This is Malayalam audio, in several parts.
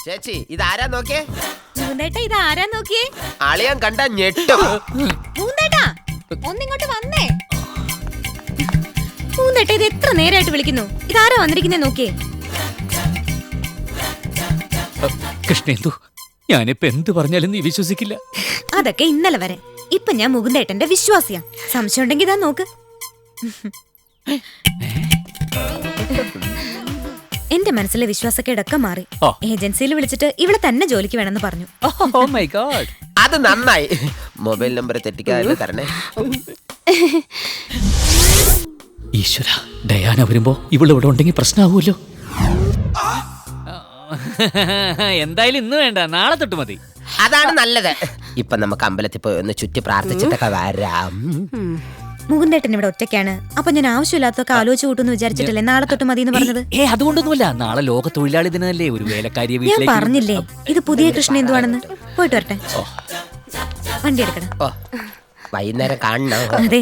ചേച്ചി ഇതാരാ നോക്കിയേ? ഇതാരാ നോക്കിയേ? അളിയാൻ കണ്ട ഞെട്ടും. ഒന്നിങ്ങോട്ട് വന്നേ. മൂന്നേട്ട ഇത് എത്ര നേരമായിട്ട് വിളിക്കുന്നു. ഇതാരാ വന്നിരിക്കുന്നേ നോക്കിയേ. കൃഷ്ണേന്ദു, ഞാനിപ്പോ എന്ത് പറഞ്ഞാലും നീ വിശ്വസിക്കില്ല. അതൊക്കെ ഇന്നലെ വരെ. ഇപ്പൊ ഞാൻ മുകുന്ദേട്ടന്റെ വിശ്വാസിയാ. സംശയം ഉണ്ടെങ്കിൽ ഇതാ നോക്ക്. എന്റെ മനസ്സിലെ വിശ്വാസക്കേടൊക്കെ മാറി. ഏജൻസിയിൽ വിളിച്ചിട്ട് ഇവിടെ തന്നെ ജോലിക്ക് വേണമെന്ന് പറഞ്ഞു. ഓ മൈ ഗോഡ്, അത് നന്നായി. മൊബൈൽ നമ്പർ തെറ്റിക്കാതെ തരണേ. ഈശ്വര, ഡയാന വരുമ്പോ ഇവളിവിടെ ഉണ്ടെങ്കിൽ പ്രശ്നമാവുമല്ലോ. എന്തായാലും ഇന്ന് വേണ്ട, നാളെ തൊട്ട് മതി. അതാണ് നല്ലത്. ഇപ്പൊ നമുക്ക് അമ്പലത്തിൽ പോയി ഒന്ന് ചുറ്റി പ്രാർത്ഥിച്ചിട്ടൊക്കെ വരാം. മുകുന്ദേട്ടൻ ഇവിടെ ഒറ്റയ്ക്കാണ്. അപ്പൊ ഞാൻ ആവശ്യമില്ലാത്തൊക്കെ ആലോചിച്ച് കൂട്ടുന്നു വിചാരിച്ചിട്ടല്ലേ നാളെ തൊട്ട് മതി എന്ന് പറഞ്ഞത്. അതുകൊണ്ടൊന്നുമല്ല, നാളെ ലോക തൊഴിലാളി ദിനമല്ലേ. ഒരു വേലക്കാരിയെ ഞാൻ പറഞ്ഞില്ലേ ഇത് പുതിയ കൃഷ്ണേന്ദുവാണെന്ന്. പോയിട്ട് വരട്ടെ, വണ്ടി എടുക്കണം. വൈകുന്നേരം കാണണം. അതെ,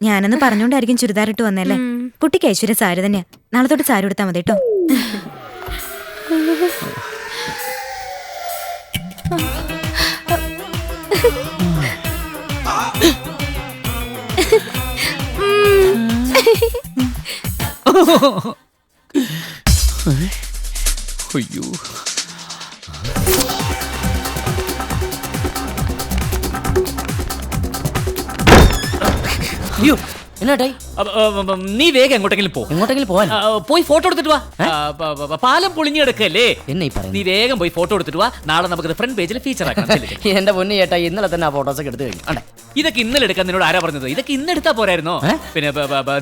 ഞാനെന്ന് പറഞ്ഞോണ്ടായിരിക്കും ചുരിദാറിട്ട് വന്നല്ലേ. കുട്ടിക്ക് ഐശ്വര്യ സാരി തന്നെയാ. നാളെ തൊട്ട് സാരി എടുത്താൽ മതി കേട്ടോ. അയ്യോ, അയ്യോ എന്നാട്ടായി? നീ വേഗം എങ്ങോട്ടെങ്കിലും പോ. എങ്ങോട്ടെങ്കിലും പോവാൻ? പോയി ഫോട്ടോ എടുത്തിട്ട് വാ. പാലം പൊളിഞ്ഞെടുക്കല്ലേ. എന്നെ നീ വേഗം പോയി ഫോട്ടോ എടുത്തിട്ട് വാ. നാളെ നമുക്ക് ഫ്രണ്ട് പേജിൽ ഫീച്ചർ ആക്കാം. എന്റെ പൊന്നു ചേട്ടാ, ഇന്നലെ തന്നെ ആ ഫോട്ടോസ് ഒക്കെ എടുത്തു കഴിഞ്ഞു. ഇതൊക്കെ ഇന്നലെ എടുക്കാൻ നിന്നോട് ആരാ പറഞ്ഞത്? ഇതൊക്കെ ഇന്ന് എടുത്താ പോരായിരുന്നോ? പിന്നെ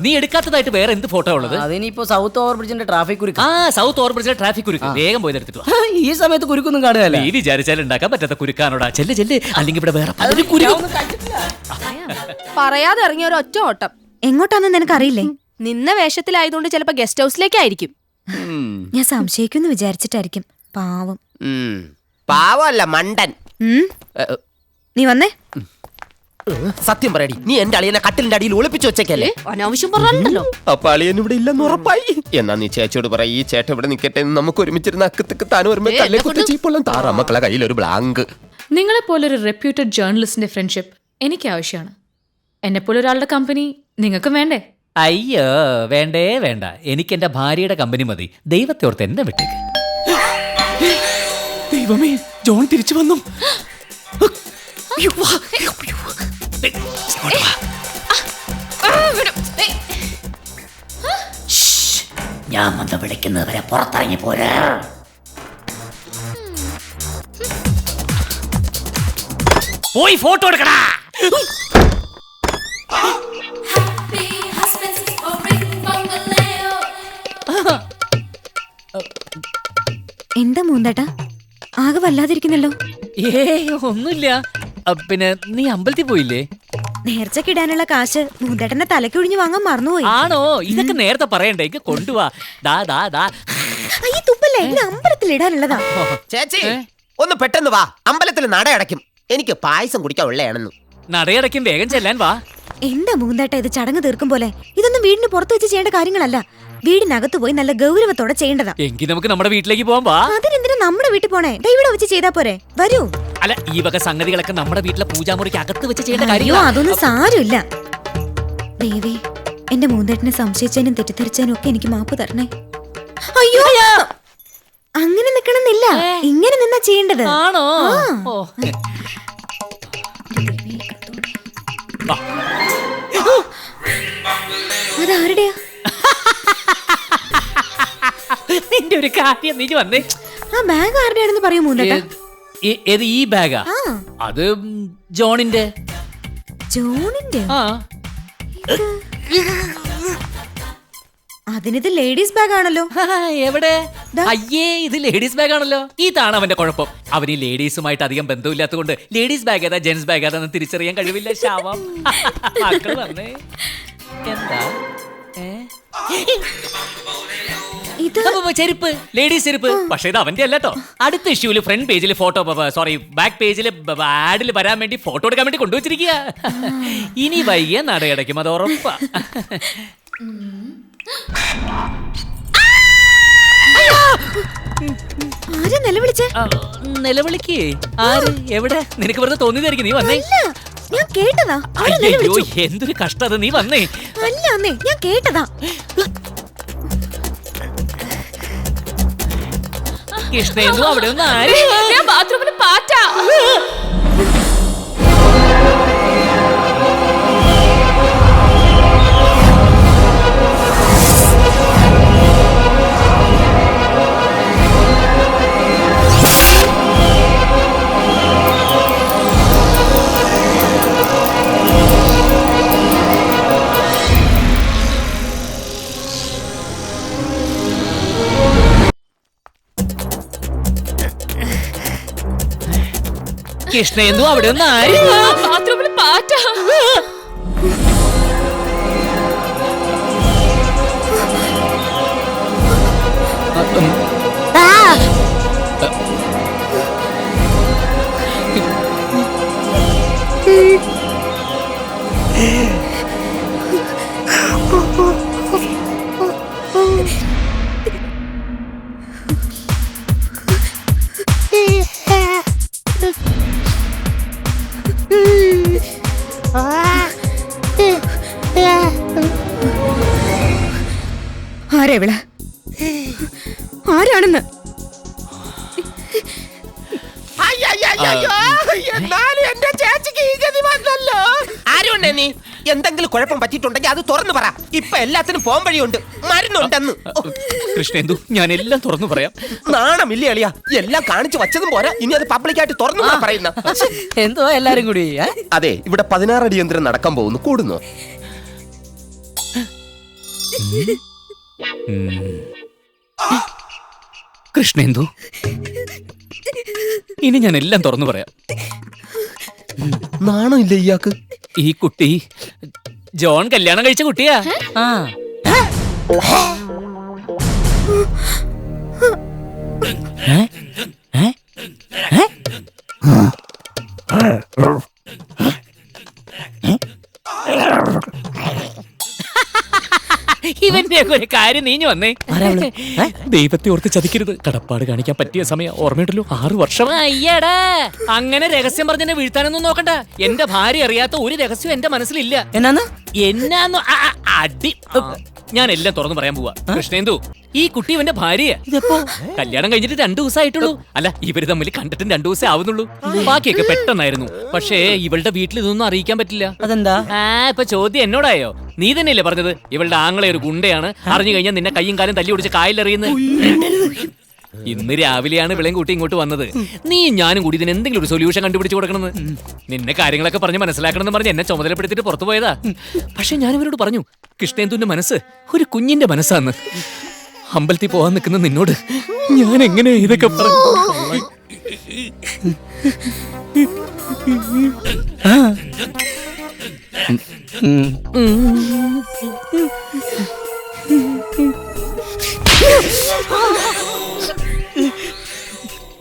നീ എടുക്കാത്തതായിട്ട് വേറെ എന്ത് ഫോട്ടോ ഉള്ളത്? അതിനിപ്പോ സൗത്ത് ഓവർബ്രിഡ്ജിന്റെ ട്രാഫിക് കുരുക്ക്. സൗത്ത് ഓവർബ്രിഡ്ജിലെ ട്രാഫിക് കുരുക്ക്. വേഗം പോയി എടുത്തിട്ട് വാ. ഈ സമയത്ത് കുരുക്കൊന്നും കാണുകയല്ല. നീ വിചാരിച്ചാലും ഉണ്ടാക്കാൻ പറ്റാത്ത കുരുക്കാനോടാ. ചെല്ല് ചെല്ല്, അല്ലെങ്കിൽ ഇവിടെ വേറെ പറയാതെ ഇറങ്ങിയ ഒരു ഒറ്റ ഓട്ടം. എങ്ങോട്ടാന്ന് നിനക്കറിയില്ലേ? നിന്ന വേഷത്തിലായതുകൊണ്ട് ചിലപ്പോ ഗസ്റ്റ് ഹൗസിലേക്കായിരിക്കും. ഞാൻ സംശയിക്കുന്നു വിചാരിച്ചിട്ടായിരിക്കും. പാവം. പാവല്ല, മണ്ടൻ. നീ വന്നേ. സത്യം പറയടി, നീ എന്റെ അളിയനെ കട്ടിലിന്റെ അടിയിൽ ഒളിപ്പിച്ചു വെച്ചേക്കല്ലേ? അനാവശ്യം പറഞ്ഞല്ലോ. അപ്പൊ അളിയൻ ഇവിടെ ഇല്ലെന്ന് ഉറപ്പായി. എന്നാ നീ ചേച്ചിയോട് പറ, ഈ ചേട്ടൻ ഇവിടെ നിക്കട്ടെ. നമുക്ക് ഒരുമിച്ചിരുന്ന അക്കത്തേക്ക് താൻ വരുമ്പോ കല്ലേ കുത്തി ചീപ്പൊള്ളും. താറാ മക്കളെ കയ്യിൽ ഒരു ബ്ലാങ്ക്. നിങ്ങളെപ്പോലൊരു റെപ്യൂട്ടഡ് ജേർണലിസ്റ്റിന്റെ ഫ്രണ്ട്ഷിപ്പ് എനിക്ക് ആവശ്യമാണ്. എന്നെപ്പോലെ ഒരാളുടെ കമ്പനി നിങ്ങൾക്കും വേണ്ടേ? അയ്യോ, വേണ്ടേ വേണ്ട. എനിക്ക് എന്റെ ഭാര്യയുടെ കമ്പനി മതി. ദൈവത്തെ ഓർത്ത് എന്നെ വിട്ടേക്ക്. ദൈവമേ, ജോൺ തിരിച്ചു വന്നു. ഞാൻ വന്ന് വിളിക്കുന്നവരെ പുറത്തിറങ്ങി പോരാ. പോയി ഫോട്ടോ എടുക്കടാ. എന്താ മൂന്തേട്ടാ, ആകെ വല്ലാതിരിക്കുന്നല്ലോ. ഒന്നുമില്ല. പിന്നെ നീ അമ്പലത്തിൽ പോയില്ലേ? നേർച്ചക്കിടാനുള്ള കാശ് മൂന്തേട്ടന്റെ തലക്കൊഴിഞ്ഞു വാങ്ങാൻ മറന്നുപോയി. ആണോ? ഇതൊക്കെ നേരത്തെ പറയണ്ടേ? കൊണ്ടുവാ. തുപ്പല്ലേ, അമ്പലത്തിൽ ഇടാനുള്ളതാ. ചേച്ചി ഒന്ന് പെട്ടെന്ന് വാ, അമ്പലത്തിൽ നട അടയ്ക്കും. എനിക്ക് പായസം കുടിക്കാൻ ഉള്ളയാണെന്ന്. നടയടയ്ക്കും, വേഗം ചെല്ലാൻ വാ. എന്താ മൂന്തേട്ട ഇത് ചടങ്ങ് തീർക്കും പോലെ? ഇതൊന്നും വീടിന് പുറത്ത് വെച്ച് ചെയ്യേണ്ട കാര്യങ്ങളല്ല. വീടിനകത്ത് പോയി നല്ല ഗൗരവത്തോടെ ചെയ്യേണ്ടതാ. എങ്കിൽ നമുക്ക് നമ്മുടെ വീട്ടിലേക്ക് പോകാൻ വാ. അതിനെന്തിനാ നമ്മുടെ വീട്ടിൽ പോണേ? ഇവിടെ വെച്ച് ചെയ്താ പോരെ? വരൂ. അല്ല, ഈ വക സംഗതികളൊക്കെ നമ്മുടെ വീട്ടിലെ പൂജാമുറിക്ക് അകത്ത് വെച്ച് ചെയ്യേണ്ട കാര്യോ? അതൊന്നും സാരമില്ല. ദേവി, എന്റെ മൂന്തേട്ടനെ സംശയിച്ചതിനും തെറ്റിദ്ധരിച്ചതിനും ഒക്കെ എനിക്ക് മാപ്പ് തരണേ. അയ്യോ, അങ്ങനെ നിക്കണമെന്നില്ല. ഇങ്ങനെ നിന്നാ ചെയ്യേണ്ടത്. ആണോ? അതാരുടെയാ? നിന്റെ ഒരു കാര്യം നീ വന്നേ. ആ ബാഗ് ആരുടെയാണെന്ന് പറയൂ മൂന്തേട്ടാ. ഏത് ഈ ബാഗാ? അത് ജോണിന്റെ. ജോണിന്റെ? അതിനിത് ലേഡീസ് ബാഗ് ആണല്ലോ. എവിടെ? അയ്യേ, ഇത് ലേഡീസ് ബാഗ് ആണല്ലോ. ഇതാണ് അവന്റെ കുഴപ്പം. അവന് ഈ ലേഡീസുമായിട്ട് അധികം ബന്ധമില്ലാത്തതുകൊണ്ട് ലേഡീസ് ബാഗ് ഏതാ ജെന്റ്സ് ബാഗ് ഏതാന്ന് തിരിച്ചറിയാൻ കഴിവില്ല. ശാവം. മക്കൾ വന്നേ. എന്താ ചെരുപ്പ്? ലേഡീസ് ചെരുപ്പ്. പക്ഷേ ഇത് അവന്റെ അല്ലട്ടോ. അടുത്ത ഇഷ്യൂല് ഫ്രണ്ട് പേജിൽ ഫോട്ടോ, ബാക്ക് പേജിൽ ആഡിൽ വരാൻ വേണ്ടി ഫോട്ടോ എടുക്കാൻ വേണ്ടി കൊണ്ടുവച്ചിരിക്കുക. ഇനി വൈകിയ നടയടയ്ക്കും, അത് ഉറപ്പാ. ആരാ നിലവിളി? നിലവിളിച്ചേ? നിലവിളിക്കേ? ആര്? എവിടെ? നിനക്ക് വെറുതെ തോന്നിയതായിരിക്കും, നീ വന്നേ. അല്ല, ഞാൻ കേട്ടതാ. ആരാ അയ്യോ, നിലവിളിച്ചു? എന്തൊരു കഷ്ടത, നീ വന്നേ. അല്ല അന്നേ, ഞാൻ കേട്ടതാ. കൃഷ്ണേന്ദു, അവിടെ ഒന്ന് ആര്? ഞാൻ ബാത്റൂമിൽ പാറ്റാ. കൃഷ്ണേന്ദു, അവിടെ ഒന്ന് ആര്? ബാത്റൂമിൽ പാറ്റാ. ആരാ ഇവള്? ആരാണെന്ന്? എന്നാലും എന്റെ ചേച്ചിക്ക് ഈ ഗതി വന്നല്ലോ. ആരുണ്ടേ നീ? എന്തെങ്കിലും കുഴപ്പം പറ്റിയിട്ടുണ്ടെങ്കിൽ അത് തുറന്നു പറ. ഇപ്പൊ എല്ലാത്തിനും പോകാൻ വഴിയുണ്ട്, മരുന്നുണ്ടെന്ന്. കൃഷ്ണേന്ദു, ഞാൻ എല്ലാം തുറന്നു പറയാം. നാണമില്ലേ അളിയ? എല്ലാം കാണിച്ചു വച്ചതും പോരാ, ഇനി അത് പബ്ലിക്കായിട്ട് തുറന്നു പറയുന്ന. എന്തോ എല്ലാരും കൂടി അതെ, ഇവിടെ 16 അടി യന്ത്രം നടക്കാൻ പോകുന്നു. കൂടുന്നു. കൃഷ്ണേന്ദു, ഇനി ഞാൻ എല്ലാം തുറന്നു പറയാം. നാണമില്ല ഇയാൾക്ക്? ഈ കുട്ടി ജോൺ കല്യാണം കഴിച്ച കുട്ടിയാ. ആ ഇവന്റെ ഒരു കാര്യം നീഞ്ഞു വന്നേ. ദൈവത്തെ ഓർത്ത് ചതിക്കരുത്. കടപ്പാട് കാണിക്കാൻ പറ്റിയ സമയം ഓർമ്മയുണ്ടല്ലോ, 6 വർഷം. അയ്യടാ, അങ്ങനെ രഹസ്യം പറഞ്ഞെന്നെ വീഴ്ത്താനൊന്നും നോക്കണ്ട. എന്റെ ഭാര്യ അറിയാത്ത ഒരു രഹസ്യം എന്റെ മനസ്സിലില്ല. എന്നാന്ന് എന്നാന്ന് അടി. ഞാൻ എല്ലാം തുറന്നു പറയാൻ പോവാ. കൃഷ്ണേന്ദു, ഈ കുട്ടി ഇവന്റെ ഭാര്യ. കല്യാണം കഴിഞ്ഞിട്ട് 2 ദിവസമായിട്ടുള്ളൂ. അല്ല, ഇവര് തമ്മിൽ കണ്ടിട്ടും 2 ദിവസമേ ആവുന്നുള്ളൂ. ബാക്കിയൊക്കെ പെട്ടെന്നായിരുന്നു. പക്ഷേ ഇവളുടെ വീട്ടിൽ ഇതൊന്നും അറിയിക്കാൻ പറ്റില്ല. അതെന്താ? ഇപ്പൊ ചോദ്യം എന്നോടായോ? നീ തന്നെയല്ലേ പറഞ്ഞത് ഇവളുടെ ആങ്ങളെ ഒരു ഗുണ്ടയാണ്, അറിഞ്ഞു കഴിഞ്ഞാൽ നിന്നെ കയ്യും കാലും തല്ലി ഒടിച്ച് കായലെറിയുന്നത്. ഇന്ന് രാവിലെയാണ് വിളയും കൂട്ടി ഇങ്ങോട്ട് വന്നത്. നീ ഞാനും കൂടി ഇതിന് എന്തെങ്കിലും ഒരു സൊല്യൂഷൻ കണ്ടുപിടിച്ച് കൊടുക്കണമെന്ന്. നിന്നെ കാര്യങ്ങളൊക്കെ പറഞ്ഞ് മനസ്സിലാക്കണമെന്ന് പറഞ്ഞ് എന്നെ ചുമതലപ്പെടുത്തിട്ട് പുറത്തു പോയതാ. പക്ഷെ ഞാൻ ഇവരോട് പറഞ്ഞു, കൃഷ്ണേന്ദുവിന്റെ മനസ്സ് ഒരു കുഞ്ഞിന്റെ മനസ്സാന്ന്. അമ്പലത്തിൽ പോകാൻ നിൽക്കുന്ന നിന്നോട് ഞാൻ എങ്ങനെ ഇതൊക്കെ പറഞ്ഞു?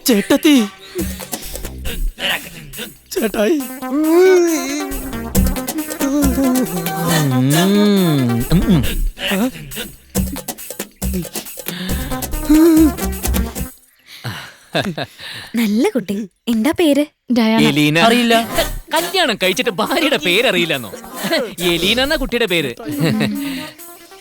ചേട്ടത്തി, ചേട്ടായി, നല്ല കുട്ടി. എന്താ പേര്? എലീന. അറിയില്ല. കല്യാണം കഴിച്ചിട്ട് ഭാര്യയുടെ പേരറിയില്ലെന്നോ? എലീന എന്ന കുട്ടിയുടെ പേര്.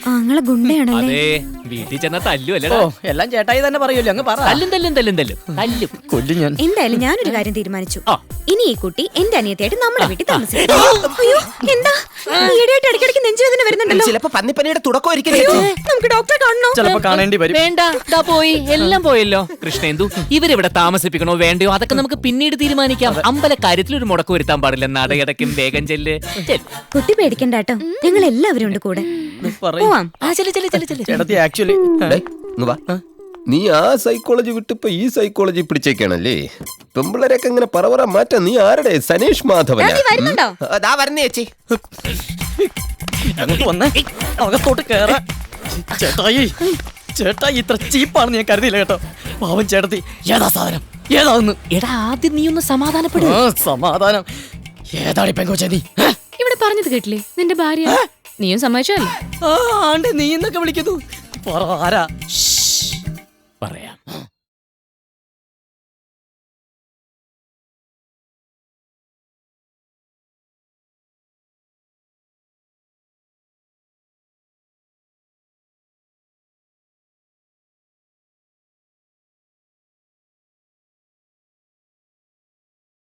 ആങ്ങളെ ഗുണ്ടയാണല്ലേ? അതെ, വീട്ടിൽ ചെന്ന തല്ലു അല്ലടാ. ഓ, എല്ലാം ചേട്ടായി തന്നെ പറയൂല്ലോ, അങ്ങ് പറ. തല്ലും തല്ലും തല്ലും തല്ലും തല്ലും കൊല്ലും ഞാൻ. എന്തായാലും ഞാനൊരു കാര്യം തീരുമാനിച്ചു. ആ. ഇനി ഈ കുട്ടി എന്റെ അനിയത്തിയായിട്ട് നമ്മുടെ വീട്ടിൽ താമസിക്കും. അയ്യോ, എന്താ ഈയിടെയായിട്ട് ഇടയ്ക്കിടയ്ക്ക് നെഞ്ചുവേദന വരുന്നുണ്ടല്ലോ. ചിലപ്പോ പന്നിപ്പനിയുടെ തുടക്കമായിരിക്കും. നമുക്ക് ഡോക്ടറെ കാണണോ? ചിലപ്പോ കാണേണ്ടി വരും. വേണ്ട, ദാ പോയി, എല്ലാം പോയല്ലോ. കൃഷ്ണേന്ദു, ഇവരിവിടെ താമസിപ്പിക്കണോ വേണ്ടയോ അതൊക്കെ നമുക്ക് പിന്നീട് തീരുമാനിക്കാം. അമ്പലക്കാര്യത്തിൽ ഒരു മുടക്ക് വരുത്താൻ പാടില്ല. നടയടയ്ക്കും, വേഗം ചെല്ല്. കുട്ടി പേടിക്കണ്ട കേട്ടോ, ഞങ്ങൾ എല്ലാവരും ഉണ്ട് കൂടെ. പോവാം. ചേട്ടത്തി ആക്ച്വലി നീ ആ സൈക്കോളജി വിട്ടിപ്പോ ഈ സൈക്കോളജി പിടിച്ചേക്കാണല്ലേ. പെമ്പിളരെയൊക്കെ ഇങ്ങനെ പറവറ മാറ്റാൻ നീ ആരുടെ? സനീഷ് മാധവൻ വരുന്നുണ്ടോ? അതാ വരുന്നേ ചേച്ചി. അങ്ങോട്ട് വന്നേ, അകത്തോട്ട് കേറാ. ചേട്ടായി, ചേട്ടായി ഇത്ര ചീപ്പാണെന്ന് ഞാൻ കരുതിയില്ല കേട്ടോ. പാവം ചേട്ടത്തി, ഏതാ സാധനം, ഏതാന്ന്? എടാ, ആദ്യം നീ ഒന്ന് സമാധാനപ്പെടും. സമാധാനം ഏതാടി പെങ്കോച്ചേ നീ? ഇവിടെ പറഞ്ഞത് കേട്ടില്ലേ, നിന്റെ ഭാര്യ. നീയും സമ്മതിച്ചല്ലേ? ആണ്ട് നീ എന്നൊക്കെ വിളിക്കുന്നു. പറ, ആരാ? പറയാം.